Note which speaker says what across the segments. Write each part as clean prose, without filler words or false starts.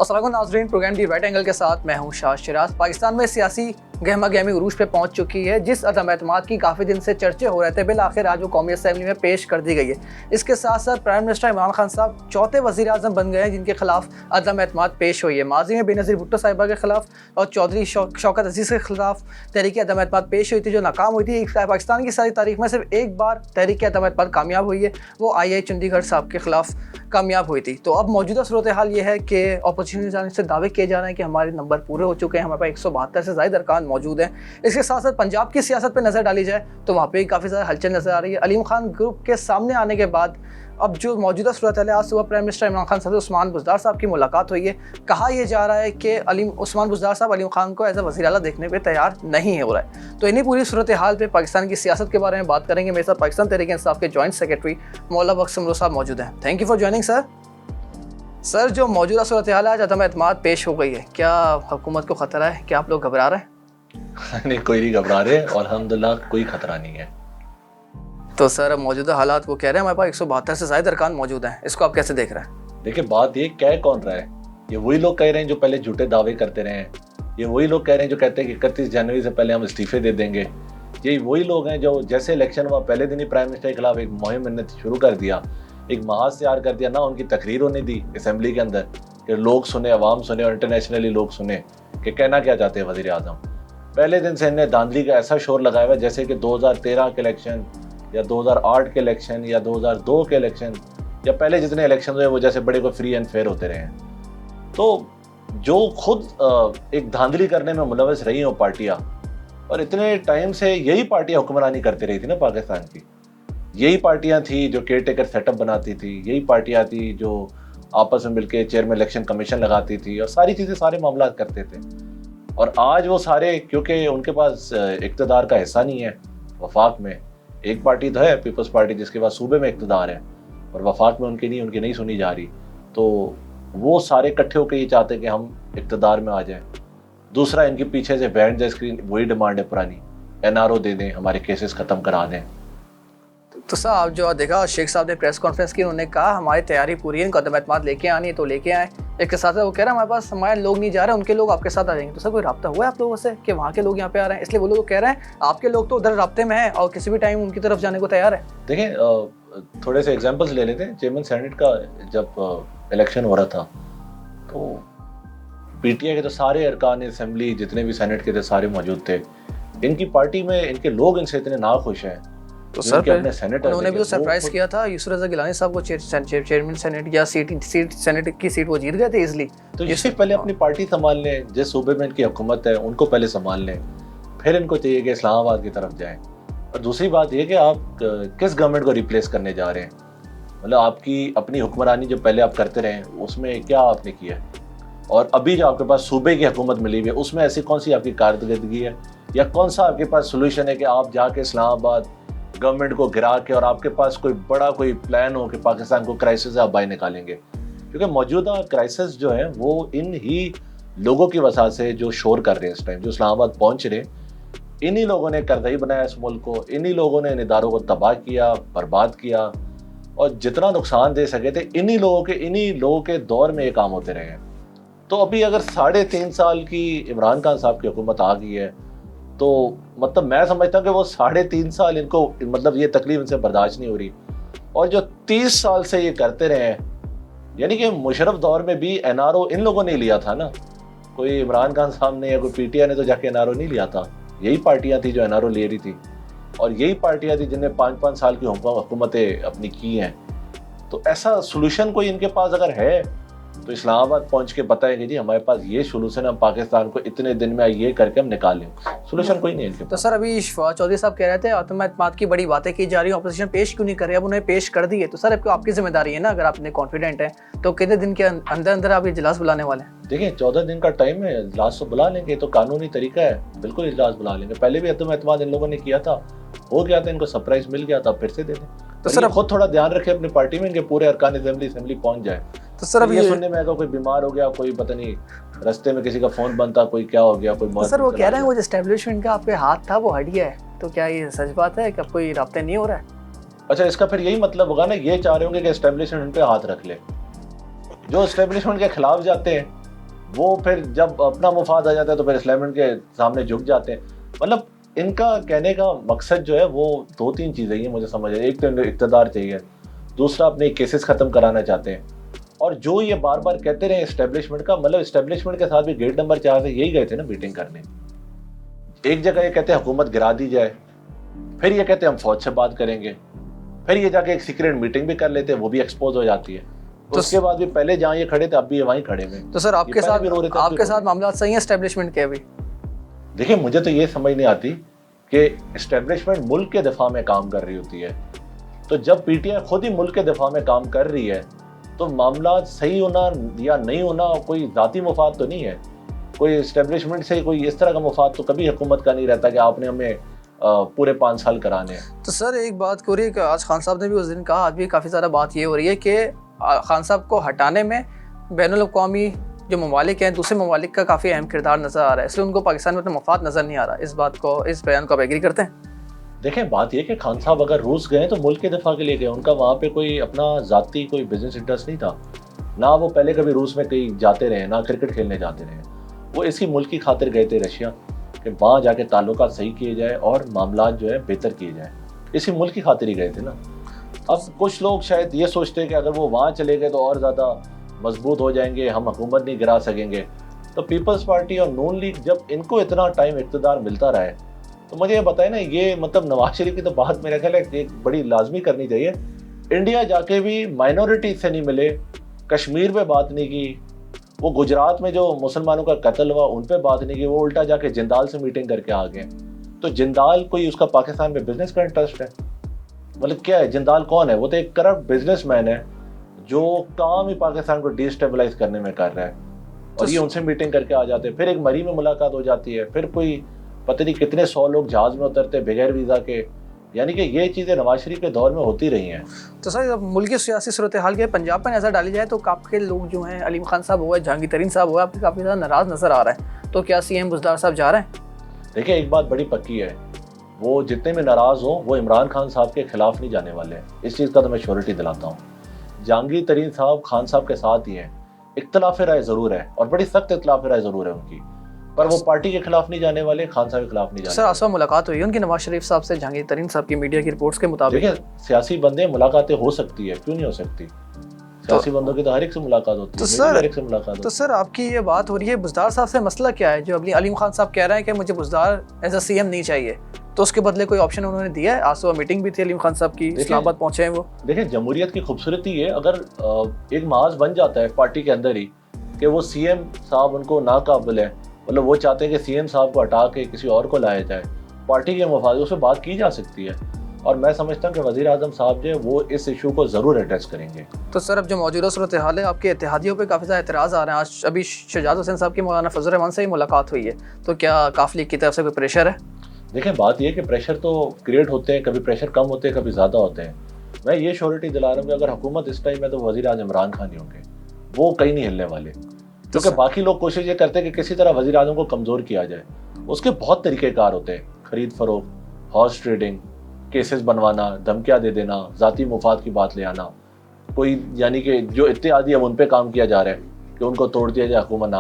Speaker 1: अस्सलाम वालेकुम नाज़रीन, प्रोग्राम दी राइट एंगल के साथ मैं हूं शाह शिराज। पाकिस्तान में सियासी गहमा गहमी उरूज पे पहुंच चुकी है। जिस अदम एतमाद की काफ़ी दिन से चर्चे हो रहे थे, बिल आखिर आज वो कौमी असम्बली में पेश कर दी गई है। इसके साथ साथ प्राइम मिनिस्टर इमरान खान साहब चौथे वज़ीर आज़म बन गए हैं जिनके खिलाफ अदम एतमाद पेश हुई है। माजी में बेनज़ीर भुट्टो साहिबा के खिलाफ और चौधरी शौकत अजीज़ के खिलाफ तहरीक अदम एतमाद पेश हुई थी जो नाकाम हुई थी। पाकिस्तान की सारी तारीख में सिर्फ एक बार तहरीक अदम एतमाद कामयाब हुई है, वो आई चंडीगढ़ साहब के खिलाफ कामयाब हुई थी। तो अब मौजूदा सूरत हाल ये है कि अपोजिशन जाने से दावे किए जा रहे हैं कि हमारे नंबर पूरे हो चुके हैं, हमारे पास 172 से ज़ायद अरकान मौजूद हैं। इसके साथ साथ पंजाब की सियासत पर नज़र डाली जाए तो वहाँ पे भी काफ़ी ज़्यादा हलचल नज़र आ रही है। अलीम खान ग्रुप के सामने आने के बाद अब जो मौजूदा सूरत है, आज सुबह प्राइम मिनिस्टर इमरान खान साहब उस्मान बुज़दार साहब की मुलाकात हुई है। कहा यह जा रहा है कि उस्मान बुज़दार साहब अलीम खान को एज अ वज़ीर आला देखने पे तैयार नहीं हो रहा है। तो इन्हीं पूरी सूरत हाल पे पाकिस्तान की सियासत के बारे में बात करेंगे। मेरे साथ पाकिस्तान तहरीक इंसाफ के जॉइंट सेक्रेटरी मौला बख्श समरो साहब मौजूद हैं। Thank you for joining sir. जो मौजूदा सूरत हाल है, आज अदम एतमाद पेश हो गई है, क्या हुकूमत को ख़तरा है? क्या आप लोग घबरा रहे हैं?
Speaker 2: नहीं, कोई नहीं घबरा रहे और अल्हम्दुलिल्लाह कोई खतरा नहीं है।
Speaker 1: तो सर मौजूदा हालात वो कह रहे हैं हमारे पास 172 से ज़ायद अरकान मौजूद हैं, इसको आप कैसे देख रहे हैं?
Speaker 2: देखिए, बात ये कह कौन रहा है? ये वही लोग कह रहे हैं जो पहले झूठे दावे करते रहे हैं। ये वही लोग कह रहे हैं जो कहते हैं कि 31 जनवरी से पहले हम इस्तीफे दे देंगे। यही वही लोग हैं जो जैसे इलेक्शन हुआ पहले दिन ही प्राइम मिनिस्टर के खिलाफ एक मुहिम इन्होंने शुरू कर दिया, एक महाज तैयार कर दिया ना, उनकी तकरीर होने दी असेंबली के अंदर कि लोग सुने, अवाम सुने और इंटरनेशनली लोग सुने कि कहना क्या चाहते हैं वज़ीर आज़म। पहले दिन से इन्हें धांधली का ऐसा शोर लगाया हुआ जैसे कि 2013 के इलेक्शन या 2008 के इलेक्शन या 2002 के इलेक्शन या पहले जितने इलेक्शन हुए वो जैसे बड़े को फ्री एंड फेयर होते रहे हैं। तो जो खुद एक धांधली करने में मुलविस रही हो पार्टियाँ, और इतने टाइम से यही पार्टियाँ हुक्मरानी करती रही थी ना पाकिस्तान की। यही पार्टियां थी जो केयर टेकर सेटअप बनाती थी, यही पार्टियां थी जो आपस में मिलकर चेयरमैन इलेक्शन कमीशन लगाती थी और सारी चीज़ें सारे मामला करते थे। और आज वो सारे, क्योंकि उनके पास इक़्तिदार का हिस्सा नहीं है वफाक में, एक पार्टी तो है पीपल्स पार्टी जिसके पास सूबे में इक़्तिदार है और वफाक में उनकी नहीं सुनी जा रही, तो वो सारे इकट्ठे होकर ये चाहते हैं कि हम इक़्तिदार में आ जाएं। दूसरा, इनके पीछे से बिहाइंड द स्क्रीन वही डिमांड है पुरानी, NRO दे दें, हमारे केसेस ख़त्म करा दें।
Speaker 1: तो साहब जो देखा शेख साहब ने प्रेस कॉन्फ्रेंस की, उन्होंने कहा हमारी तैयारी पूरी है, इनको अदम एतमाद लेके आनी है तो लेके आए। इसके साथ वो कह रहे हैं हमारे पास हमारे लोग नहीं जा रहे, उनके लोग आपके साथ आ जाएंगे। तो सर कोई रब्ता हुआ है आप लोगों से कि वहाँ के लोग यहाँ पे आ रहे हैं? इसलिए वो लोग कह रहे हैं आपके लोग तो उधर रब्ते में हैं और किसी भी टाइम उनकी तरफ जाने को तैयार है।
Speaker 2: देखें, थोड़े से एग्जाम्पल्स ले लेते हैं। चेयरमैन सेनेट का जब इलेक्शन हो रहा था तो PTI के तो सारे अरकान असेंबली जितने भी सेनेट के थे सारे मौजूद थे। इनकी पार्टी में इनके लोग इनसे इतने नाखुश हैं
Speaker 1: तो सर उन्होंने भी तो सरप्राइज किया था यूसुफ रज़ा गिलानी साहब को चेयरमैन सेनेट या सेनेट की सीट वो जीत गए थे इजली।
Speaker 2: तो इससे पहले अपनी पार्टी संभाल लें, जिस सूबे में इनकी हुकूमत है उनको पहले संभाल लें, फिर इनको चाहिए कि इस्लामाबाद की तरफ जाएं। और दूसरी बात ये कि आप किस गवर्नमेंट को रिप्लेस करने जा रहे हैं, मतलब आपकी अपनी हुक्मरानी जो पहले आप करते रहे उसमें क्या आपने किया है, और अभी जो आपके पास सूबे की हुकूमत मिली हुई है उसमें ऐसी कौन सी आपकी कारकर्दगी है या कौन सा आपके पास सोल्यूशन है कि आप जाके इस्लामाबाद गवर्नमेंट को गिरा के और आपके पास कोई बड़ा कोई प्लान हो कि पाकिस्तान को क्राइसिस से आप बाहर निकालेंगे। क्योंकि मौजूदा क्राइसिस जो है वो इन ही लोगों की वजह से जो शोर कर रहे हैं इस टाइम, जो इस्लामाबाद पहुंच रहे, इन्हीं लोगों ने करदई बनाया इस मुल्क को, इन्हीं लोगों ने इन इदारों को तबाह किया, बर्बाद किया और जितना नुकसान दे सके थे इन्हीं लोगों के दौर में ये काम होते रहे हैं। तो अभी अगर 3.5 साल की इमरान खान साहब की हुकूमत आ गई है तो मतलब मैं समझता हूँ कि वो 3.5 साल इनको मतलब ये तकलीफ इनसे बर्दाश्त नहीं हो रही। और जो 30 साल से ये करते रहे हैं, यानी कि मुशर्रफ दौर में भी NRO इन लोगों ने लिया था ना, कोई इमरान खान साहब ने या कोई PTI ने तो जाके NRO नहीं लिया था। यही पार्टियाँ थी जो NRO ले रही थी और यही पार्टियाँ थी जिन्हें 5-5 साल की हुकूमतें अपनी की हैं। तो ऐसा सोल्यूशन कोई इनके पास अगर है तो इस्लामाबाद पहुंच के बताएंगे जी हमारे पास ये सोल्यूशन, हम पाकिस्तान को इतने दिन में ये करके हम निकालें। सोल्यूशन कोई नहीं है इनके पास।
Speaker 1: तो सर अभी फवाद चौधरी साहब कह रहे थे अदम एतमाद की बड़ी बातें की जा रही है, अपोजिशन पेश क्यों नहीं कर रही? अब उन्हें पेश कर दी है तो सर आपकी जिम्मेदारी है ना, अगर आप इतने कॉन्फिडेंट हैं तो कितने दिन के अंदर आप इजलास बुलाने वाले हैं?
Speaker 2: देखिए 14 दिन का टाइम है, इजलास तो बुला लेंगे, तो कानूनी तरीका है, बिल्कुल इजलास बुला लेंगे। पहले भी अदम एतमाद इन लोगों ने किया था, हो गया था, इनको सरप्राइज मिल गया था, फिर से दे दें। तो सर खुद थोड़ा ध्यान रखें अपनी पार्टी में, इनके पूरे अरकान असेंबली पहुंच जाए।
Speaker 1: तो सर
Speaker 2: ये सुनने में आएगा कोई बीमार हो गया, कोई पता नहीं रास्ते में किसी का फोन बंद था, कोई क्या हो गया, कोई
Speaker 1: तो सर वो कह रहे हैं वो जो एस्टेब्लिशमेंट का आपके हाथ था वो हट गया है, तो क्या ये सच बात है कि अब कोई राब्ते नहीं हो रहा है?
Speaker 2: अच्छा, इसका फिर यही मतलब होगा ना, ये चाह रहे होंगे कि एस्टेब्लिशमेंट पे हाथ रख ले। जो एस्टेब्लिशमेंट के खिलाफ जाते हैं वो फिर जब अपना मुफाद आ जाता है तो फिर इस्लामिस्ट के सामने झुक जाते हैं। मतलब इनका कहने का मकसद जो है वो 2-3 चीज़ें ये मुझे समझ है। एक तो इक़्तिदार चाहिए, दूसरा अपने केसेस ख़त्म कराना चाहते हैं, और जो ये बार बार कहते रहे इस्टेब्लिशमेंट का, मतलब इस्टेब्लिशमेंट के साथ भी गेट नंबर 4 से यही गए थे ना मीटिंग करने। एक जगह ये कहते हैं हुकूमत गिरा दी जाए, फिर ये कहते हैं हम फौज से बात करेंगे, फिर ये जाके एक सीक्रेट मीटिंग भी कर लेते हैं, वो भी एक्सपोज हो जाती है। तो उसके बाद भी पहले जहाँ ये खड़े थे अब भी ये वहीं खड़े हुए।
Speaker 1: तो सर आपके साथ मामला सही है एस्टेब्लिशमेंट के अभी?
Speaker 2: देखिए मुझे तो ये समझ नहीं आती कि एस्टेब्लिशमेंट मुल्क के दिफा में काम कर रही होती है, तो जब पीटीआई खुद ही मुल्क के दिफा में काम कर रही है तो मामला सही होना या नहीं होना कोई ज़ाती मुफाद तो नहीं है। कोई एस्टेब्लिशमेंट से कोई इस तरह का मुफाद तो कभी हुकूमत का नहीं रहता कि आपने हमें पूरे 5 साल कराने हैं।
Speaker 1: तो सर एक बात हो रही है कि आज खान साहब ने भी उस दिन कहा, आज भी काफ़ी ज़्यादा बात ये हो रही है कि खान साहब को हटाने में बैनुल अक़वामी जो ममालिक हैं, दूसरे ममालिक का काफ़ी अहम किरदार नज़र आ रहा है, इसलिए उनको पाकिस्तान में अपना मफाद नज़र नहीं आ रहा। इस बयान को आप एग्री करते हैं?
Speaker 2: देखें बात यह कि खान साहब अगर रूस गए तो मुल्क के दिफा के लिए गए, उनका वहाँ पे कोई अपना ज़ाती कोई बिजनेस इंटरेस्ट नहीं था ना। वो पहले कभी रूस में कहीं जाते रहे, ना क्रिकेट खेलने जाते रहे। वो इसी मुल्क की खातिर गए थे रशिया, कि वहाँ जाके ताल्लुकात सही किए जाए और मामला जो है बेहतर किए जाए, इसी मुल्क की खातिर ही गए थे ना। अब कुछ लोग शायद ये सोचते हैं कि अगर वो वहाँ चले गए तो और ज़्यादा मजबूत हो जाएंगे, हम हुकूमत नहीं गिरा सकेंगे। तो पीपल्स पार्टी और नून लीग जब इनको इतना टाइम इक़्तिदार मिलता रहा है तो मुझे ये बताए ना, ये मतलब नवाज शरीफ की तो बात मेरा ख्याल है एक बड़ी लाजमी करनी चाहिए। इंडिया जाके भी माइनॉरिटी से नहीं मिले, कश्मीर पे बात नहीं की, वो गुजरात में जो मुसलमानों का कत्ल हुआ उन पे बात नहीं की, वो उल्टा जाके जिंदाल से मीटिंग करके आ गए। तो जिंदाल कोई उसका पाकिस्तान में बिजनेस का इंटरेस्ट है? मतलब क्या है जिंदाल कौन है? वो तो एक करप्ट बिजनेसमैन है जो काम ही पाकिस्तान को डिस्टेबलाइज करने में कर रहा है, और ये उनसे मीटिंग करके आ जाते हैं। फिर एक मरी में मुलाकात हो जाती है, फिर कोई पता नहीं कितने 100 लोग जहाज में उतरते बगैर वीज़ा के। यानी कि ये चीज़ें नवाज शरीफ के दौर में होती रही हैं।
Speaker 1: तो सर जब मुल्क की सियासी सूरत हाल के पंजाब पर नज़र डाली जाए तो काफ़ी लोग जो हैं, अलीम खान साहब हुआ, जहांगीर तरीन साहब हुआ, आपके काफ़ी ज़्यादा नाराज़ नज़र आ रहा है। तो क्या सीएम बुज़दार साहब जा रहे हैं?
Speaker 2: देखिए एक बात बड़ी पक्की है, वो जितने भी नाराज़ हों वो इमरान खान साहब के खिलाफ नहीं जाने वाले हैं, इस चीज़ का तो मैं श्योरिटी दिलाता हूँ। जहांगीर तरीन साहब खान साहब के साथ ही हैं। इख्तलाफ राय ज़रूर है और बड़ी सख्त इख्तलाफ राय ज़रूर है उनकी, पर वो पार्टी के खिलाफ नहीं जाने वाले, खान साहब के खिलाफ नहीं जाने।
Speaker 1: सर आज मुलाकात हुई उनकी नवाज शरीफ साहब से, जहांगीर तरीन साहब की मीडिया की रिपोर्ट्स के मुताबिक।
Speaker 2: देखिए सियासी बंदे मुलाकातें हो सकती है, क्यों नहीं हो सकती? सियासी बंदों की तो हर एक से मुलाकात होती है।
Speaker 1: तो सर आपकी ये बात हो रही है बुज़दार साहब से, मसला क्या है? जो अलीम खान साहब कह रहे हैं कि मुझे बुज़दार एज अ सीएम नहीं चाहिए, तो उसके बदले कोई ऑप्शन उन्होंने दिया है? आज सुबह मीटिंग भी थी अलीम खान साहब की, इस्लामाबाद पहुंचे हैं वो।
Speaker 2: देखिए जमहूरियत की खूबसूरती है, अगर एक महाज बन जाता है पार्टी के अंदर ही कि वो सीएम साहब उनको नाकाबिल है, मतलब वो चाहते हैं कि सीएम साहब को हटा के किसी और को लाया जाए, पार्टी के मफाद, उससे बात की जा सकती है। और मैं समझता हूँ कि वज़ीर आज़म साहब जो है वो इस इशू को ज़रूर एड्रेस करेंगे।
Speaker 1: तो सर अब जो मौजूदा सूरत हाल है, आपके इत्तेहादियों पे काफ़ी ज़्यादा एतराज़ आ रहे हैं। आज अभी शजात हुसैन साहब की मौलाना फजल रहमान से ही मुलाकात हुई है, तो क्या काफ लीग की तरफ से कोई प्रेशर है?
Speaker 2: देखें बात यह कि प्रेशर तो क्रिएट होते हैं, कभी प्रेशर कम होते हैं, कभी ज़्यादा होते हैं। मैं ये श्योरिटी दिला रहा हूँ कि अगर हुकूमत इस टाइम है तो वज़ीर आज़म इमरान खान ही होंगे, वो कहीं नहीं हिलने वाले। क्योंकि बाकी लोग कोशिश ये करते हैं कि किसी तरह वज़ीर आज़म को कमज़ोर किया जाए। उसके बहुत तरीक़ेकार होते हैं, ख़रीद फरोख्त, हॉर्स ट्रेडिंग, केसेस बनवाना, धमकियाँ दे देना, ज़ाती मुफाद की बात ले आना, कोई यानी कि जो इत्तेहादी अब उन पर काम किया जा रहा है कि उनको तोड़ दिया जाए, हुकूमत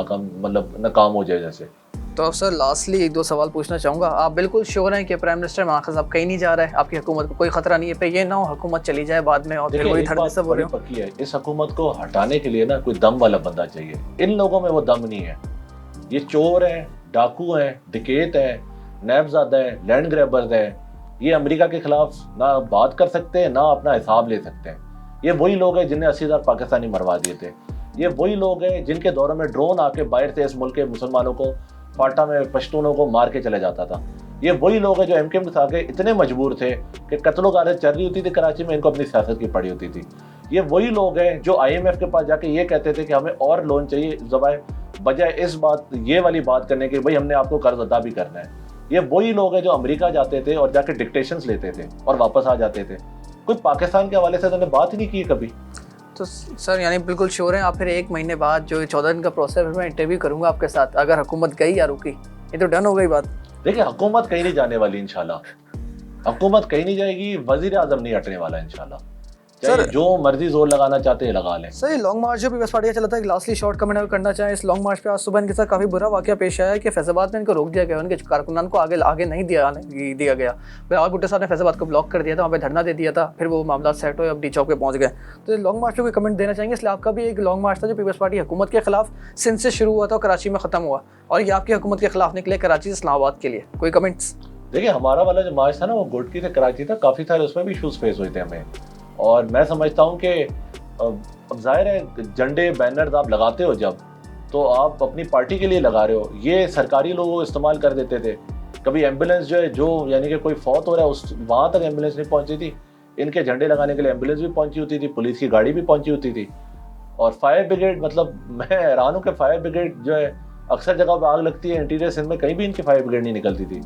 Speaker 2: नाकाम हो जाए जैसे।
Speaker 1: तो सर लास्टली 1-2 सवाल पूछना चाहूँगा। आप बिल्कुल श्योर हैं कि प्राइम मिनिस्टर इमरान खान साहब कहीं नहीं जा रहा है? आपकी हुकूमत को कोई खतरा नहीं है पे ये ना हो हुकूमत चली जाए बाद में और फिर वही धरने से बोल रहे हो?
Speaker 2: पक्की है, इस हुकूमत को हटाने के लिए ना कोई दम वाला बंदा चाहिए। इन लोगों में वो दम नहीं है। ये चोर हैं, डाकू हैं, डिकेत हैं, नैबज़ादा हैं, लैंड ग्रैबर्स हैं। ये अमेरिका के खिलाफ ना बात कर सकते हैं, ना अपना हिसाब ले सकते हैं। ये वही लोग हैं जिन्हें 80,000 पाकिस्तानी मरवा दिए थे। ये वही लोग हैं जिनके दौरों में ड्रोन आके बाहर से इस मुल्क के मुसलमानों को, फाटा में पश्तूनों को मार के चले जाता था। ये वही लोग हैं जो एमकेएम के आगे इतने मजबूर थे कि कत्लो गारत चल रही होती थी कराची में, इनको अपनी सियासत की पड़ी होती थी। ये वही लोग हैं जो IMF के पास जाके ये कहते थे कि हमें और लोन चाहिए, बजाय इस बात ये वाली बात करने के भाई हमने आपको कर्ज अदा भी करना है। ये वही लोग हैं जो अमेरिका जाते थे और जाके डिक्टेशंस लेते थे और वापस आ जाते थे। कोई पाकिस्तान के हवाले से तो बात ही नहीं की कभी।
Speaker 1: तो सर यानी बिल्कुल श्योर हैं आप? फिर 1 महीने बाद जो 14 दिन का प्रोसेस है मैं इंटरव्यू करूंगा आपके साथ, अगर हुकूमत गई या रुकी, ये तो डन हो गई बात।
Speaker 2: देखिए हुकूमत कहीं नहीं जाने वाली इंशाल्लाह, हुकूमत कहीं नहीं जाएगी, वजीर आजम नहीं हटने वाला इंशाल्लाह। चाहे
Speaker 1: सर-
Speaker 2: जो मर्जी जोर लगाना चाहते हैं लगा लें।
Speaker 1: सर ये लॉन्ग मार्च जो पीपल्स पार्टी का चला था, एक लास्टली शॉर्ट कमेंट अगर करना चाहें इस लॉन्ग मार्च पे, आज सुबह इनके साथ काफी बुरा वाकया पेश आया है कि फैजाबाद में इनको रोक दिया गया, उनके कारकुनान को आगे नहीं दिया गया। बिलावल भुट्टो साहब ने फैजाबाद को ब्लॉक कर दिया था, वहाँ पे धरना दे दिया था, फिर वो मामला सेट हो, अब डी चौक पे पहुंच गए। तो लॉन्ग मार्च पे कोई कमेंट देना चाहेंगे? इसलिए आपका भी एक लॉन्ग मार्च था जो पीपल्स पार्टी हुकूमत के खिलाफ सिंध से शुरू हुआ था और कराची में खत्म हुआ, और ये आपकी हुकूमत के खिलाफ निकले कराची से इस्लामाबाद के लिए, कोई कमेंट्स?
Speaker 2: देखिए हमारा वाला जो मार्च था ना वो गुडकी से कराची था, काफ़ी सारे उसमें भी इशूज़ फेस हुए थे हमें। और मैं समझता हूँ कि अब जाहिर है झंडे बैनर्स आप लगाते हो जब, तो आप अपनी पार्टी के लिए लगा रहे हो, ये सरकारी लोगों को इस्तेमाल कर देते थे। कभी एम्बुलेंस जो है जो यानी कि कोई फौत हो रहा है उस वहाँ तक एम्बुलेंस नहीं पहुँची थी, इनके झंडे लगाने के लिए एम्बुलेंस भी पहुँची होती थी, पुलिस की गाड़ी भी पहुँची होती थी। और फायर ब्रिगेड, मतलब मैं हैरान हूँ कि फायर ब्रिगेड जो है अक्सर जगह पर आग लगती है इंटीरियर सिंध में, कहीं भी इनकी फायर ब्रिगेड नहीं निकलती थी।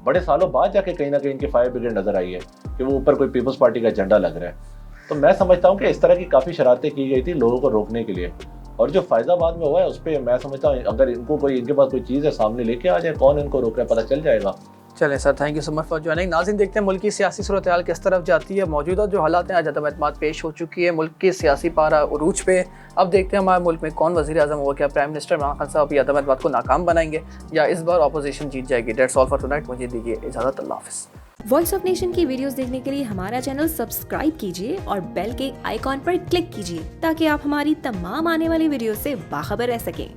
Speaker 2: बड़े सालों बाद जाके कहीं ना कहीं इनकी फायर ब्रिगेड नजर आई है कि वो ऊपर कोई पीपल्स पार्टी का झंडा लग रहा है। तो मैं समझता हूँ कि इस तरह की काफ़ी शरारतें की गई थी लोगों को रोकने के लिए। और जो फैज़ाबाद में हुआ है उस पर मैं समझता हूँ अगर इनके पास कोई चीज़ है सामने लेके आ जाए, कौन इनको रोक रहा है पता चल जाएगा।
Speaker 1: चलें sir, thank you so much for joining. नाज़रीन, देखते हैं मुल्क की सियासी सूरत हाल किस तरफ जाती है। मौजूदा जो हालात हैं, आज अदम एतमाद पेश हो चुकी है, मुल्क की सियासी पारा उरूज पे। अब देखते हैं हमारे मुल्क में कौन वज़ीर आज़म होगा, क्या प्राइम मिनिस्टर इमरान खान साहब या अदम एतमाद को नाकाम बनाएंगे या इस बार अपोजिशन जीत जाएगी। डेट्स ऑल फॉर टुनाइट, मुझे दीजिए इजाज़त, अल्लाह हाफ़िज़।
Speaker 3: वॉइस ऑफ नेशन की वीडियोस देखने के लिए हमारा चैनल सब्सक्राइब कीजिए और बेल के आइकॉन पर क्लिक कीजिए ताकि आप हमारी तमाम आने वाली वीडियो से बाखबर रह सकें।